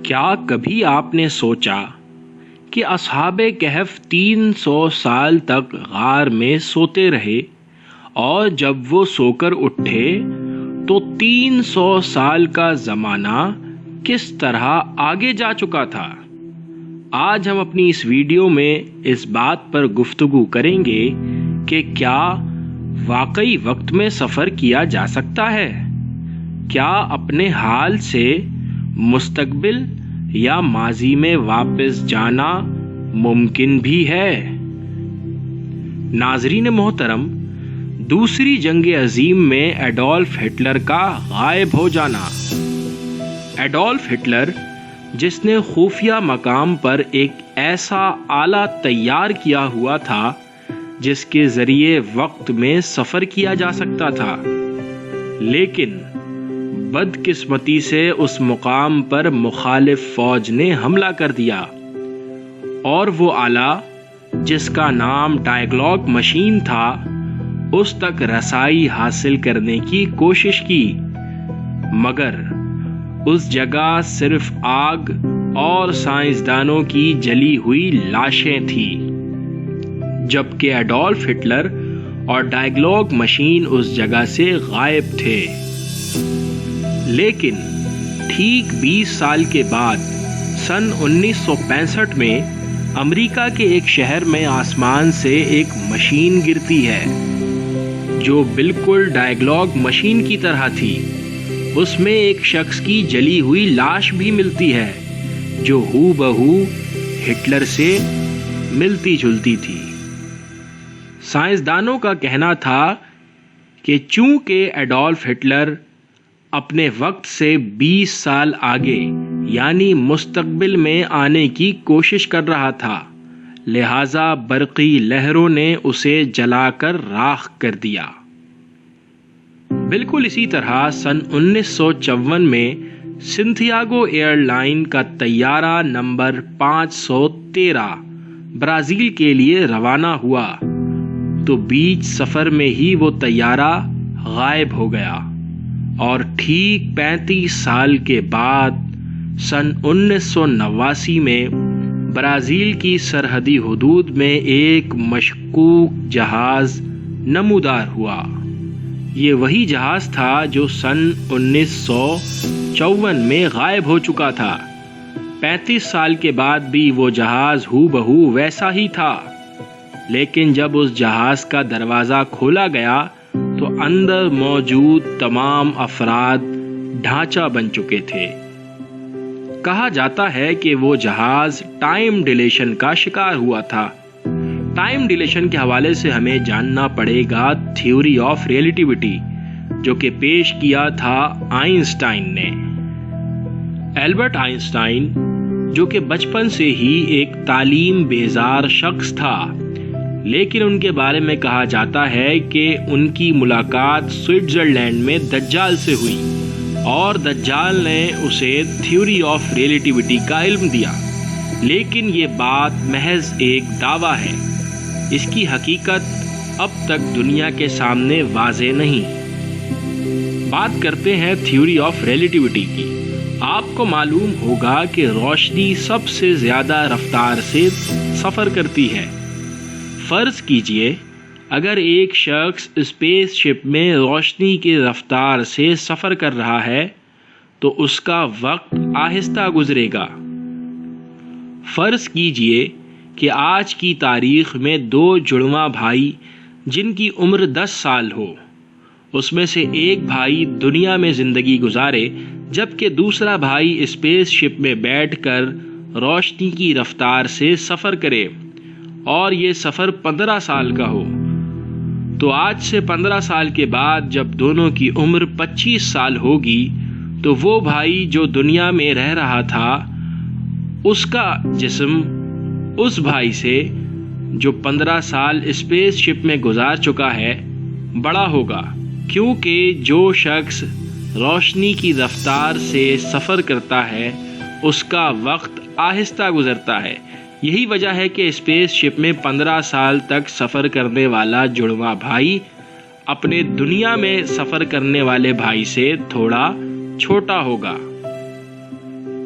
کیا کبھی آپ نے سوچا کہ اصحاب کہف 300 سال تک غار میں سوتے رہے اور جب وہ سو کر اٹھے تو 300 سال کا زمانہ کس طرح آگے جا چکا تھا؟ آج ہم اپنی اس ویڈیو میں اس بات پر گفتگو کریں گے کہ کیا واقعی وقت میں سفر کیا جا سکتا ہے؟ کیا اپنے حال سے مستقبل یا ماضی میں واپس جانا ممکن بھی ہے؟ ناظرین محترم، دوسری جنگ عظیم میں ایڈولف ہٹلر کا غائب ہو جانا۔ ایڈولف ہٹلر، جس نے خفیہ مقام پر ایک ایسا آلہ تیار کیا ہوا تھا جس کے ذریعے وقت میں سفر کیا جا سکتا تھا، لیکن بدقسمتی سے اس مقام پر مخالف فوج نے حملہ کر دیا اور وہ آلہ جس کا نام ڈائیگلاگ مشین تھا اس تک رسائی حاصل کرنے کی کوشش کی، مگر اس جگہ صرف آگ اور سائنسدانوں کی جلی ہوئی لاشیں تھیں، جبکہ ایڈولف ہٹلر اور ڈائیگلاگ مشین اس جگہ سے غائب تھے۔ لیکن ٹھیک 20 سال کے بعد سن 1965 میں امریکہ کے ایک شہر میں آسمان سے ایک مشین گرتی ہے جو بالکل ڈائیگلاگ مشین کی طرح تھی۔ اس میں ایک شخص کی جلی ہوئی لاش بھی ملتی ہے جو ہو بہو ہٹلر سے ملتی جلتی تھی۔ سائنسدانوں کا کہنا تھا کہ چونکہ ایڈولف ہٹلر اپنے وقت سے 20 سال آگے یعنی مستقبل میں آنے کی کوشش کر رہا تھا، لہذا برقی لہروں نے اسے جلا کر راکھ کر دیا۔ بالکل اسی طرح سن 1954 میں سنتیاگو ایئر لائن کا طیارہ نمبر 513 برازیل کے لیے روانہ ہوا تو بیچ سفر میں ہی وہ طیارہ غائب ہو گیا، اور ٹھیک 35 سال کے بعد سن 1989 میں برازیل کی سرحدی حدود میں ایک مشکوک جہاز نمودار ہوا۔ یہ وہی جہاز تھا جو سن 1954 میں غائب ہو چکا تھا۔ 35 سال کے بعد بھی وہ جہاز ہو بہو ویسا ہی تھا، لیکن جب اس جہاز کا دروازہ کھولا گیا تو اندر موجود تمام افراد ڈھانچہ بن چکے تھے۔ کہا جاتا ہے کہ وہ جہاز ٹائم ڈیلیشن کا شکار ہوا تھا۔ ٹائم ڈیلیشن کے حوالے سے ہمیں جاننا پڑے گا تھیوری آف ریلیٹیوٹی، جو کہ پیش کیا تھا آئنسٹائن نے۔ البرٹ آئنسٹائن، جو کہ بچپن سے ہی ایک تعلیم بیزار شخص تھا، لیکن ان کے بارے میں کہا جاتا ہے کہ ان کی ملاقات سوئٹزرلینڈ میں دجال سے ہوئی اور دجال نے اسے تھیوری آف ریلیٹیوٹی کا علم دیا، لیکن یہ بات محض ایک دعویٰ ہے، اس کی حقیقت اب تک دنیا کے سامنے واضح نہیں۔ بات کرتے ہیں تھیوری آف ریلیٹیوٹی کی۔ آپ کو معلوم ہوگا کہ روشنی سب سے زیادہ رفتار سے سفر کرتی ہے۔ فرض کیجئے اگر ایک شخص اسپیس شپ میں روشنی کی رفتار سے سفر کر رہا ہے تو اس کا وقت آہستہ گزرے گا۔ فرض کیجئے کہ آج کی تاریخ میں 2 جڑواں بھائی جن کی عمر 10 سال ہو، اس میں سے ایک بھائی دنیا میں زندگی گزارے جبکہ دوسرا بھائی اسپیس شپ میں بیٹھ کر روشنی کی رفتار سے سفر کرے، اور یہ سفر 15 سال کا ہو، تو آج سے 15 سال کے بعد جب دونوں کی عمر 25 سال ہوگی تو وہ بھائی جو دنیا میں رہ رہا تھا اس کا جسم اس بھائی سے جو 15 سال اسپیس شپ میں گزار چکا ہے بڑا ہوگا، کیونکہ جو شخص روشنی کی رفتار سے سفر کرتا ہے اس کا وقت آہستہ گزرتا ہے۔ یہی وجہ ہے کہ اسپیس شپ میں 15 سال تک سفر کرنے والا جڑواں بھائی اپنے دنیا میں سفر کرنے والے بھائی سے تھوڑا چھوٹا ہوگا۔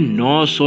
900